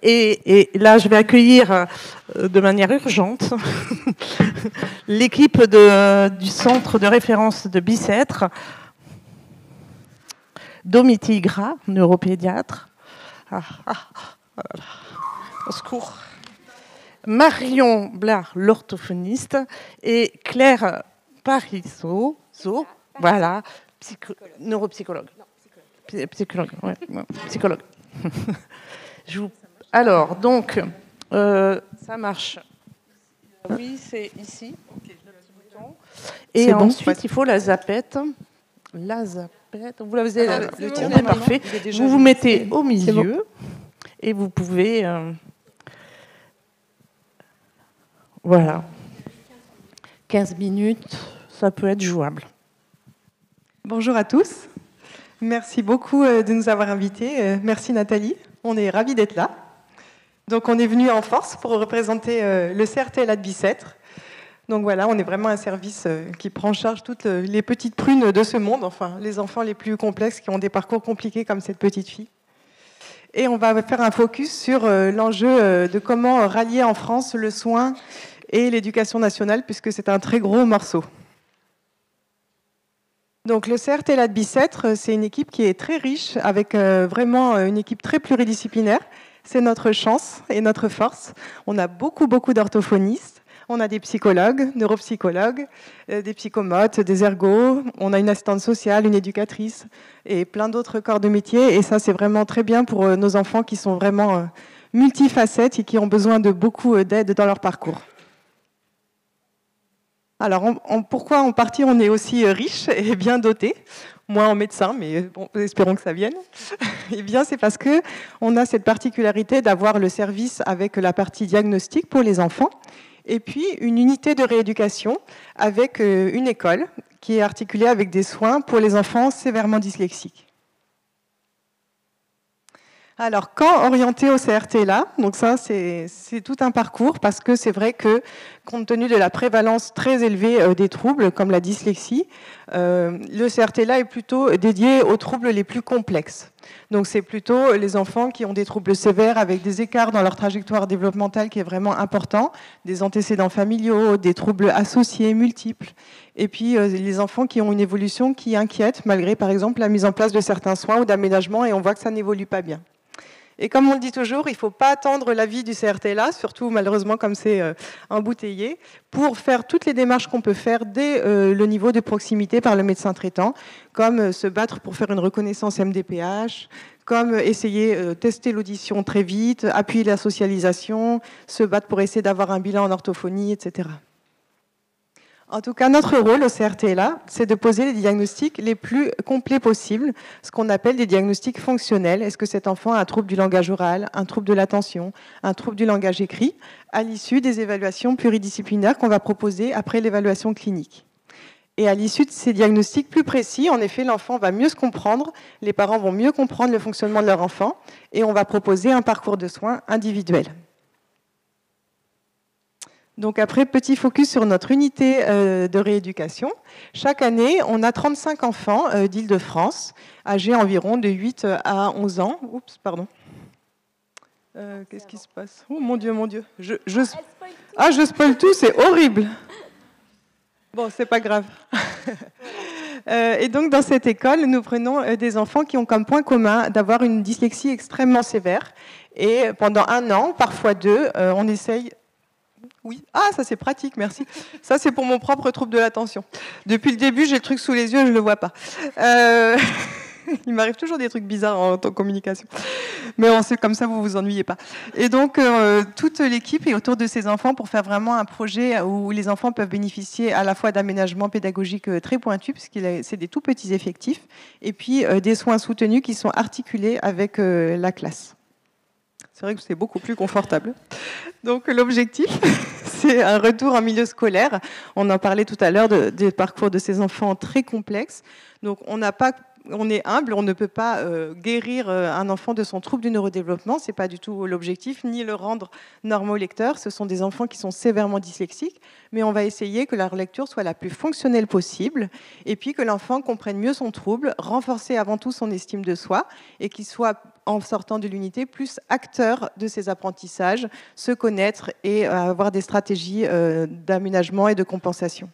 Et là, je vais accueillir de manière urgente l'équipe du centre de référence de Bicêtre, Domiti Gras, neuropédiatre. Au secours. Marion Blard, l'orthophoniste, et Claire Parisot, voilà, neuropsychologue. Psychologue, ouais, psychologue. Alors, donc, ça marche. Oui, c'est ici. Et ensuite, il faut la zapette. La zapette. Vous l'avez tournée, parfait. Vous vous mettez au milieu et vous pouvez. Voilà. 15 minutes, ça peut être jouable. Bonjour à tous. Merci beaucoup de nous avoir invités. Merci Nathalie. On est ravis d'être là. Donc on est venu en force pour représenter le CRTLA de Bicêtre. Donc voilà, on est vraiment un service qui prend en charge toutes les petites prunes de ce monde, enfin les enfants les plus complexes qui ont des parcours compliqués comme cette petite fille. Et on va faire un focus sur l'enjeu de comment rallier en France le soin et l'éducation nationale, puisque c'est un très gros morceau. Donc le CRTLA de Bicêtre, c'est une équipe qui est très riche, avec vraiment une équipe très pluridisciplinaire. C'est notre chance et notre force. On a beaucoup d'orthophonistes, on a des psychologues, neuropsychologues, des psychomotes, des ergos, on a une assistante sociale, une éducatrice et plein d'autres corps de métier. Et ça, c'est vraiment très bien pour nos enfants qui sont vraiment multifacettes et qui ont besoin de beaucoup d'aide dans leur parcours. Alors, pourquoi en partie on est aussi riche et bien doté? Moins en médecin, mais bon, espérons que ça vienne. Eh bien, c'est parce qu'on a cette particularité d'avoir le service avec la partie diagnostic pour les enfants, et puis une unité de rééducation avec une école qui est articulée avec des soins pour les enfants sévèrement dyslexiques. Alors, quand orienter au CRTLA, donc ça c'est tout un parcours parce que c'est vrai que compte tenu de la prévalence très élevée des troubles comme la dyslexie, le CRTLA est plutôt dédié aux troubles les plus complexes. Donc c'est plutôt les enfants qui ont des troubles sévères avec des écarts dans leur trajectoire développementale qui est vraiment important, des antécédents familiaux, des troubles associés multiples, et puis les enfants qui ont une évolution qui inquiète malgré par exemple la mise en place de certains soins ou d'aménagements et on voit que ça n'évolue pas bien. Et comme on le dit toujours, il ne faut pas attendre l'avis du CRTLA, surtout malheureusement comme c'est embouteillé, pour faire toutes les démarches qu'on peut faire dès le niveau de proximité par le médecin traitant, comme se battre pour faire une reconnaissance MDPH, comme essayer de tester l'audition très vite, appuyer la socialisation, se battre pour essayer d'avoir un bilan en orthophonie, etc. En tout cas, notre rôle au CRTLA, c'est de poser les diagnostics les plus complets possibles, ce qu'on appelle des diagnostics fonctionnels. Est-ce que cet enfant a un trouble du langage oral, un trouble de l'attention, un trouble du langage écrit, à l'issue des évaluations pluridisciplinaires qu'on va proposer après l'évaluation clinique. Et à l'issue de ces diagnostics plus précis, en effet, l'enfant va mieux se comprendre, les parents vont mieux comprendre le fonctionnement de leur enfant, et on va proposer un parcours de soins individuel. Donc après, petit focus sur notre unité de rééducation. Chaque année, on a 35 enfants d'Île-de-France, âgés environ de 8 à 11 ans. Oups, pardon. Qu'est-ce qui se passe? Oh mon Dieu, mon Dieu. Je spoil tout, c'est horrible. Bon, c'est pas grave. Et donc, dans cette école, nous prenons des enfants qui ont comme point commun d'avoir une dyslexie extrêmement sévère. Et pendant 1 an, parfois 2, on essaye... Oui, ça c'est pratique, merci. Ça c'est pour mon propre trouble de l'attention. Depuis le début, j'ai le truc sous les yeux et je ne le vois pas. Il m'arrive toujours des trucs bizarres en communication. Mais comme ça, vous ne vous ennuyez pas. Et donc, toute l'équipe est autour de ces enfants pour faire vraiment un projet où les enfants peuvent bénéficier à la fois d'aménagements pédagogiques très pointus, puisque c'est des tout petits effectifs, et puis des soins soutenus qui sont articulés avec la classe. C'est vrai que c'est beaucoup plus confortable. Donc l'objectif, c'est un retour en milieu scolaire. On en parlait tout à l'heure des parcours de ces enfants très complexes. Donc on n'a pas on est humble, on ne peut pas guérir un enfant de son trouble du neurodéveloppement, c'est pas du tout l'objectif, ni le rendre normolecteur. Ce sont des enfants qui sont sévèrement dyslexiques, mais on va essayer que leur lecture soit la plus fonctionnelle possible, et puis que l'enfant comprenne mieux son trouble, renforcer avant tout son estime de soi, et qu'il soit, en sortant de l'unité, plus acteur de ses apprentissages, se connaître et avoir des stratégies d'aménagement et de compensation.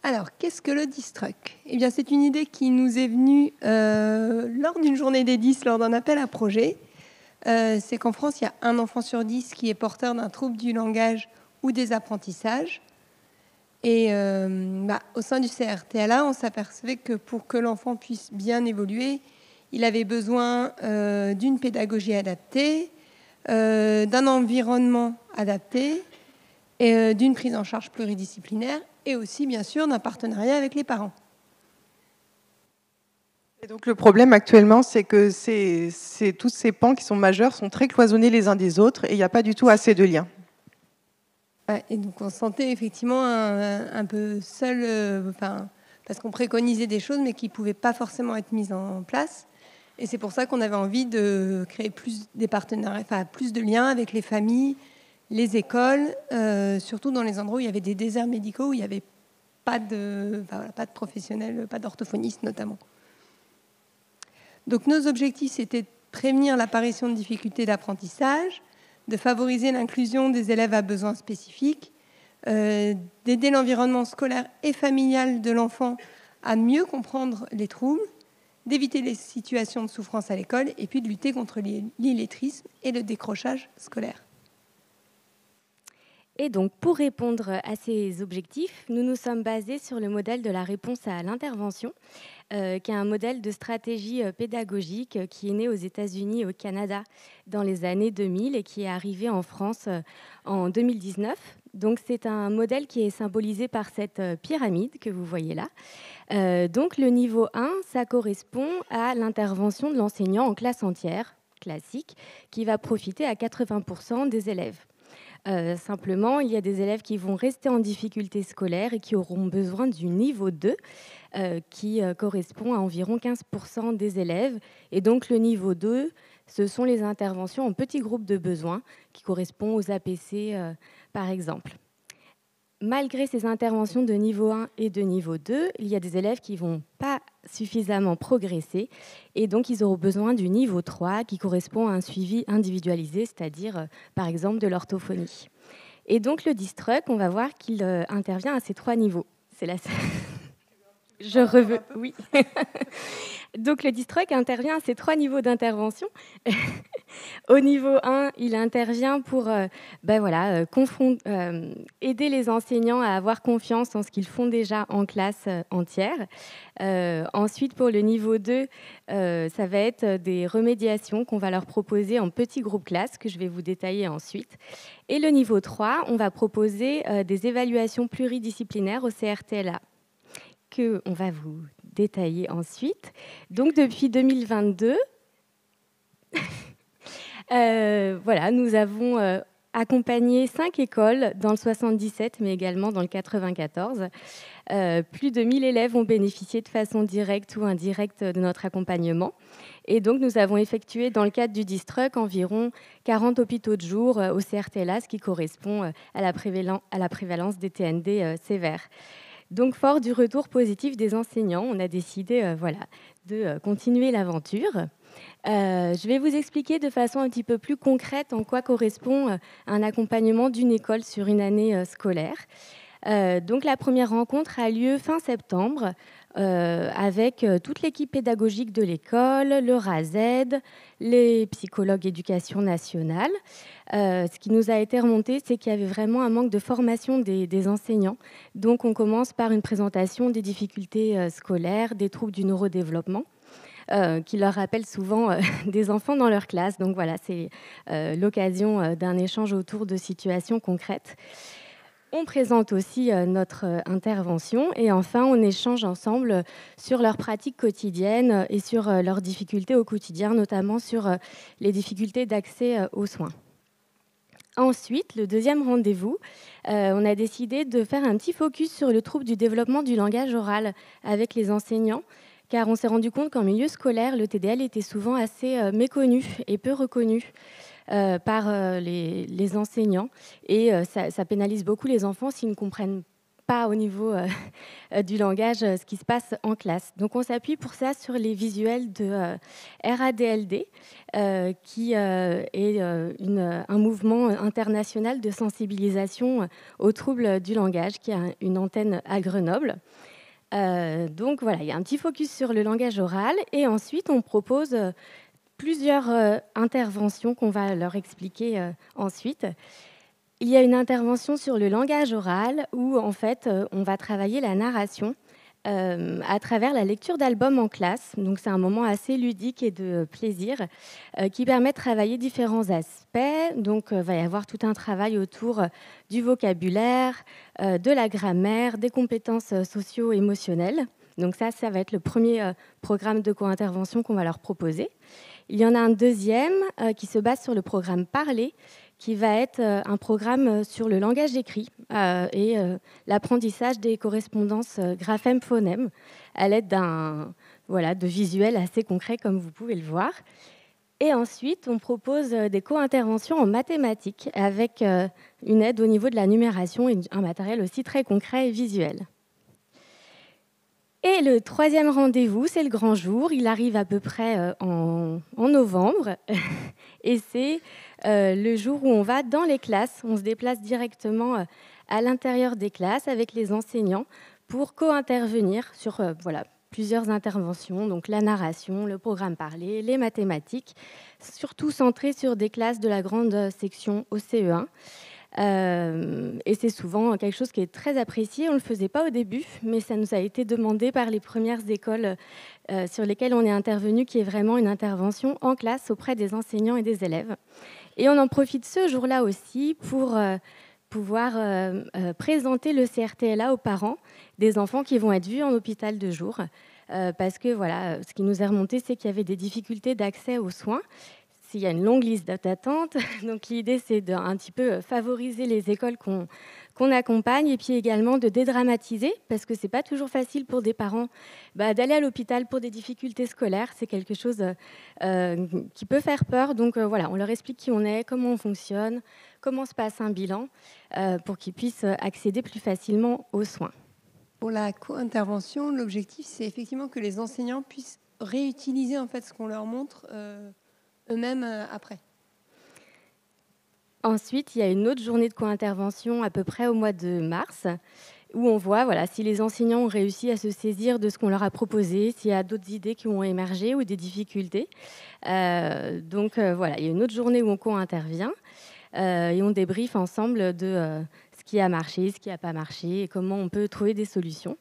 Alors, qu'est-ce que le Distruc ? Eh bien, c'est une idée qui nous est venue lors d'une journée des 10, lors d'un appel à projet. C'est qu'en France, il y a 1 enfant sur 10 qui est porteur d'un trouble du langage ou des apprentissages. Et au sein du CRTLA, on s'apercevait que pour que l'enfant puisse bien évoluer, il avait besoin d'une pédagogie adaptée, d'un environnement adapté, et d'une prise en charge pluridisciplinaire, et aussi, bien sûr, d'un partenariat avec les parents. Et donc, le problème actuellement, c'est que tous ces pans qui sont majeurs sont très cloisonnés les uns des autres, et il n'y a pas du tout assez de liens. Et donc, on se sentait effectivement un peu seul, parce qu'on préconisait des choses, mais qui ne pouvaient pas forcément être mises en place. Et c'est pour ça qu'on avait envie de créer plus des partenariats, plus de liens avec les familles, les écoles, surtout dans les endroits où il y avait des déserts médicaux, où il n'y avait pas de professionnels, pas d'orthophonistes notamment. Donc nos objectifs, c'était de prévenir l'apparition de difficultés d'apprentissage, de favoriser l'inclusion des élèves à besoins spécifiques, d'aider l'environnement scolaire et familial de l'enfant à mieux comprendre les troubles, d'éviter les situations de souffrance à l'école et puis de lutter contre l'illettrisme et le décrochage scolaire. Et donc, pour répondre à ces objectifs, nous nous sommes basés sur le modèle de la réponse à l'intervention, qui est un modèle de stratégie pédagogique qui est né aux États-Unis et au Canada dans les années 2000 et qui est arrivé en France en 2019. Donc, c'est un modèle qui est symbolisé par cette pyramide que vous voyez là. Donc, le niveau 1, ça correspond à l'intervention de l'enseignant en classe entière, classique, qui va profiter à 80% des élèves. Simplement, il y a des élèves qui vont rester en difficulté scolaire et qui auront besoin du niveau 2, qui correspond à environ 15% des élèves. Et donc, le niveau 2, ce sont les interventions en petits groupes de besoins, qui correspondent aux APC, par exemple. Malgré ces interventions de niveau 1 et de niveau 2, il y a des élèves qui ne vont pas suffisamment progresser et donc ils auront besoin du niveau 3 qui correspond à un suivi individualisé, c'est-à-dire par exemple de l'orthophonie. Et donc le Distruc, on va voir qu'il intervient à ces 3 niveaux. C'est la... Je reviens. Oui. Donc le Distruc intervient à ces 3 niveaux d'intervention. Au niveau 1, il intervient pour aider les enseignants à avoir confiance en ce qu'ils font déjà en classe entière. Ensuite, pour le niveau 2, ça va être des remédiations qu'on va leur proposer en petits groupes classes, que je vais vous détailler ensuite. Et le niveau 3, on va proposer des évaluations pluridisciplinaires au CRTLA, qu'on va vous détailler ensuite. Donc, depuis 2022... nous avons accompagné 5 écoles dans le 77, mais également dans le 94. Plus de 1000 élèves ont bénéficié de façon directe ou indirecte de notre accompagnement. Et donc, nous avons effectué, dans le cadre du Distruc, environ 40 hôpitaux de jour au CRTLA, ce qui correspond à la prévalence des TND sévères. Donc, fort du retour positif des enseignants, on a décidé de continuer l'aventure. Je vais vous expliquer de façon un petit peu plus concrète en quoi correspond un accompagnement d'une école sur une année scolaire. Donc la première rencontre a lieu fin septembre avec toute l'équipe pédagogique de l'école, le RASED, les psychologues éducation nationale. Ce qui nous a été remonté, c'est qu'il y avait vraiment un manque de formation des enseignants. Donc on commence par une présentation des difficultés scolaires, des troubles du neurodéveloppement, qui leur rappellent souvent des enfants dans leur classe. Donc voilà, c'est l'occasion d'un échange autour de situations concrètes. On présente aussi notre intervention et enfin, on échange ensemble sur leurs pratiques quotidiennes et sur leurs difficultés au quotidien, notamment sur les difficultés d'accès aux soins. Ensuite, le deuxième rendez-vous, on a décidé de faire un petit focus sur le trouble du développement du langage oral avec les enseignants, car on s'est rendu compte qu'en milieu scolaire, le TDL était souvent assez méconnu et peu reconnu par les enseignants. Et ça pénalise beaucoup les enfants s'ils ne comprennent pas au niveau du langage ce qui se passe en classe. Donc on s'appuie pour ça sur les visuels de RADLD, qui est un mouvement international de sensibilisation aux troubles du langage, qui a une antenne à Grenoble. Donc voilà, il y a un petit focus sur le langage oral, et ensuite on propose plusieurs interventions qu'on va leur expliquer ensuite. Il y a une intervention sur le langage oral où, en fait, on va travailler la narration à travers la lecture d'albums en classe. Donc, c'est un moment assez ludique et de plaisir qui permet de travailler différents aspects. Donc, il va y avoir tout un travail autour du vocabulaire, de la grammaire, des compétences socio-émotionnelles. Donc, ça va être le premier programme de co-intervention qu'on va leur proposer. Il y en a un deuxième qui se base sur le programme Parler, qui va être un programme sur le langage écrit et l'apprentissage des correspondances graphème-phonème à l'aide de visuels assez concrets, comme vous pouvez le voir. Et ensuite, on propose des co-interventions en mathématiques avec une aide au niveau de la numération et un matériel aussi très concret et visuel. Et le troisième rendez-vous, c'est le grand jour. Il arrive à peu près en novembre. Et c'est le jour où on va dans les classes. On se déplace directement à l'intérieur des classes avec les enseignants pour co-intervenir sur plusieurs interventions. Donc la narration, le programme Parler, les mathématiques, surtout centré sur des classes de la grande section au CE1. Et c'est souvent quelque chose qui est très apprécié. On ne le faisait pas au début, mais ça nous a été demandé par les premières écoles sur lesquelles on est intervenu, qui est vraiment une intervention en classe auprès des enseignants et des élèves. Et on en profite ce jour-là aussi pour pouvoir présenter le CRTLA aux parents des enfants qui vont être vus en hôpital de jour. Parce que ce qui nous est remonté, c'est qu'il y avait des difficultés d'accès aux soins. Il y a une longue liste d'attente. Donc l'idée, c'est d'un petit peu favoriser les écoles qu'on accompagne et puis également de dédramatiser, parce que ce n'est pas toujours facile pour des parents d'aller à l'hôpital pour des difficultés scolaires. C'est quelque chose qui peut faire peur. Donc on leur explique qui on est, comment on fonctionne, comment se passe un bilan, pour qu'ils puissent accéder plus facilement aux soins. Pour la co-intervention, l'objectif, c'est effectivement que les enseignants puissent réutiliser en fait ce qu'on leur montre eux-mêmes après. Ensuite, il y a une autre journée de co-intervention à peu près au mois de mars, où on voit si les enseignants ont réussi à se saisir de ce qu'on leur a proposé, s'il y a d'autres idées qui ont émergé ou des difficultés. Il y a une autre journée où on co-intervient et on débriefe ensemble de ce qui a marché, ce qui n'a pas marché et comment on peut trouver des solutions.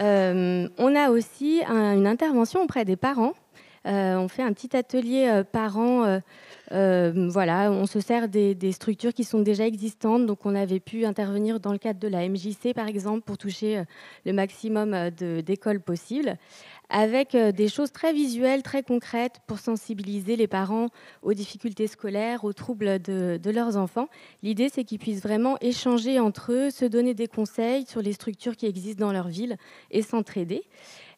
On a aussi une intervention auprès des parents. On fait un petit atelier parents. On se sert des structures qui sont déjà existantes. Donc, on avait pu intervenir dans le cadre de la MJC, par exemple, pour toucher le maximum d'écoles possibles, avec des choses très visuelles, très concrètes, pour sensibiliser les parents aux difficultés scolaires, aux troubles de leurs enfants. L'idée, c'est qu'ils puissent vraiment échanger entre eux, se donner des conseils sur les structures qui existent dans leur ville et s'entraider.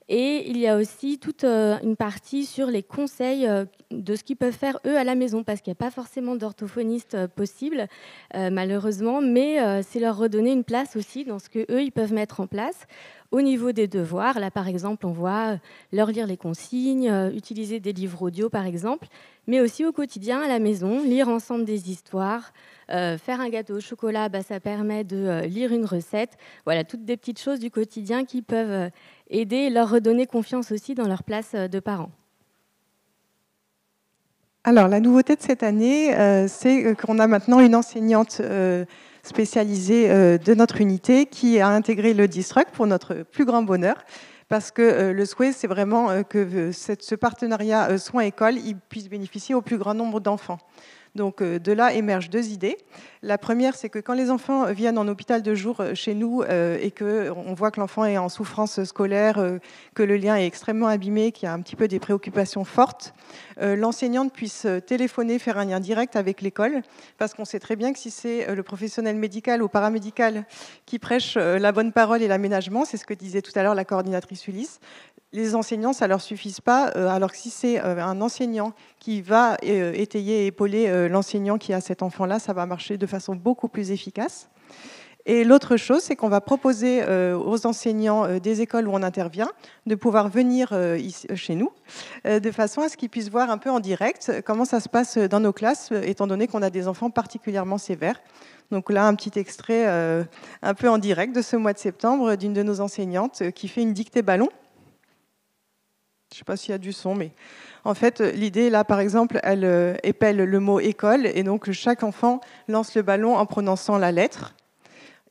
Et il y a aussi toute une partie sur les conseils de ce qu'ils peuvent faire eux à la maison, parce qu'il n'y a pas forcément d'orthophonistes possibles, malheureusement, mais c'est leur redonner une place aussi dans ce qu'eux, ils peuvent mettre en place. Au niveau des devoirs, là par exemple, on voit leur lire les consignes, utiliser des livres audio par exemple, mais aussi au quotidien à la maison, lire ensemble des histoires, faire un gâteau au chocolat, ça permet de lire une recette. Voilà, toutes des petites choses du quotidien qui peuvent aider et leur redonner confiance aussi dans leur place de parents. Alors, la nouveauté de cette année, c'est qu'on a maintenant une enseignante spécialisée de notre unité qui a intégré le Distruct pour notre plus grand bonheur, parce que le souhait, c'est vraiment que ce partenariat soins-école puisse bénéficier au plus grand nombre d'enfants. Donc de là émergent deux idées. La première, c'est que quand les enfants viennent en hôpital de jour chez nous et qu'on voit que l'enfant est en souffrance scolaire, que le lien est extrêmement abîmé, qu'il y a un petit peu des préoccupations fortes, l'enseignante puisse téléphoner, faire un lien direct avec l'école, parce qu'on sait très bien que si c'est le professionnel médical ou paramédical qui prêche la bonne parole et l'aménagement, c'est ce que disait tout à l'heure la coordinatrice Ulysse, les enseignants, ça ne leur suffit pas, alors que si c'est un enseignant qui va étayer et épauler l'enseignant qui a cet enfant-là, ça va marcher de façon beaucoup plus efficace. Et l'autre chose, c'est qu'on va proposer aux enseignants des écoles où on intervient de pouvoir venir chez nous, de façon à ce qu'ils puissent voir un peu en direct comment ça se passe dans nos classes, étant donné qu'on a des enfants particulièrement sévères. Donc là, un petit extrait un peu en direct de ce mois de septembre d'une de nos enseignantes qui fait une dictée ballon. Je ne sais pas s'il y a du son, mais en fait, l'idée, là, par exemple, elle épelle le mot « école » et donc chaque enfant lance le ballon en prononçant la lettre.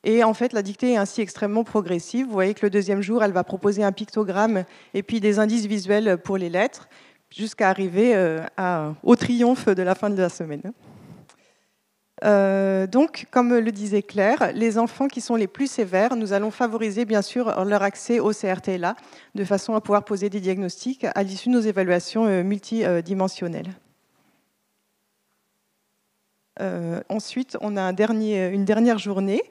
Et en fait, la dictée est ainsi extrêmement progressive. Vous voyez que le deuxième jour, elle va proposer un pictogramme et puis des indices visuels pour les lettres, jusqu'à arriver au triomphe de la fin de la semaine. Donc, comme le disait Claire, les enfants qui sont les plus sévères, nous allons favoriser bien sûr leur accès au CRTLA, de façon à pouvoir poser des diagnostics à l'issue de nos évaluations multidimensionnelles. Ensuite, on a une dernière journée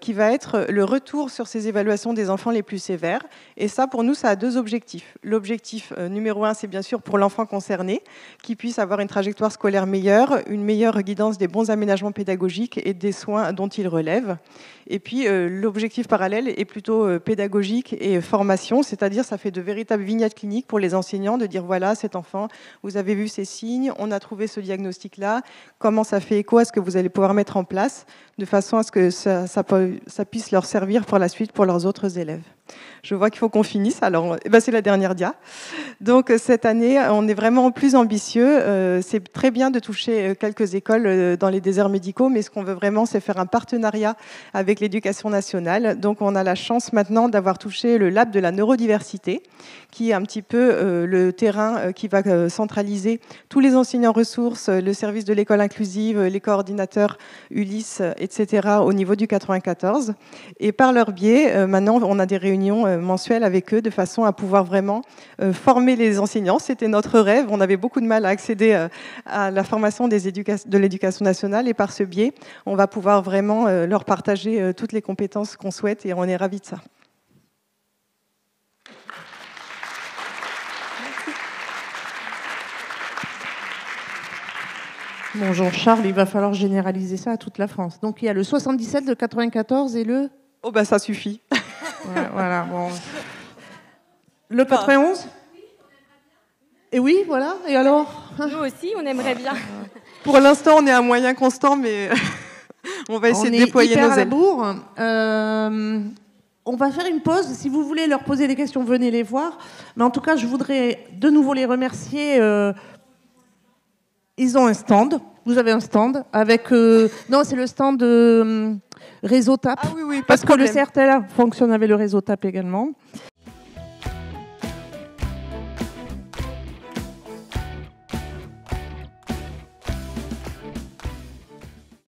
qui va être le retour sur ces évaluations des enfants les plus sévères. Et ça, pour nous, ça a deux objectifs. L'objectif numéro 1, c'est bien sûr pour l'enfant concerné, qui puisse avoir une trajectoire scolaire meilleure, une meilleure guidance des bons aménagements pédagogiques et des soins dont il relève. Et puis, l'objectif parallèle est plutôt pédagogique et formation, c'est-à-dire ça fait de véritables vignettes cliniques pour les enseignants, de dire voilà, cet enfant, vous avez vu ces signes, on a trouvé ce diagnostic-là, comment ça fait écho à ce que vous allez pouvoir mettre en place, de façon à ce que ça puisse leur servir pour la suite pour leurs autres élèves. Je vois qu'il faut qu'on finisse, alors c'est la dernière dia. Donc cette année, on est vraiment plus ambitieux. C'est très bien de toucher quelques écoles dans les déserts médicaux, mais ce qu'on veut vraiment, c'est faire un partenariat avec l'Éducation nationale. Donc on a la chance maintenant d'avoir touché le lab de la neurodiversité, qui est un petit peu le terrain qui va centraliser tous les enseignants ressources, le service de l'école inclusive, les coordinateurs Ulysse, etc. au niveau du 94. Et par leur biais, maintenant, on a des réunions mensuelles avec eux de façon à pouvoir vraiment former les enseignants. C'était notre rêve. On avait beaucoup de mal à accéder à la formation de l'Éducation nationale et par ce biais, on va pouvoir vraiment leur partager toutes les compétences qu'on souhaite et on est ravis de ça. Bon, Jean-Charles, il va falloir généraliser ça à toute la France. Donc il y a le 77, le 94 et le... Oh ça suffit. Ouais, voilà, bon. Le 91 ? Et oui, voilà. Et alors ? Nous aussi, on aimerait bien. Pour l'instant, on est à moyen constant, mais on va essayer de déployer nos ailes. On va faire une pause. Si vous voulez leur poser des questions, venez les voir. Mais en tout cas, je voudrais de nouveau les remercier. Ils ont un stand. Vous avez un stand avec... non, c'est le stand de Réseau TAP. Ah oui, parce que le CRTLA fonctionne avec le Réseau TAP également.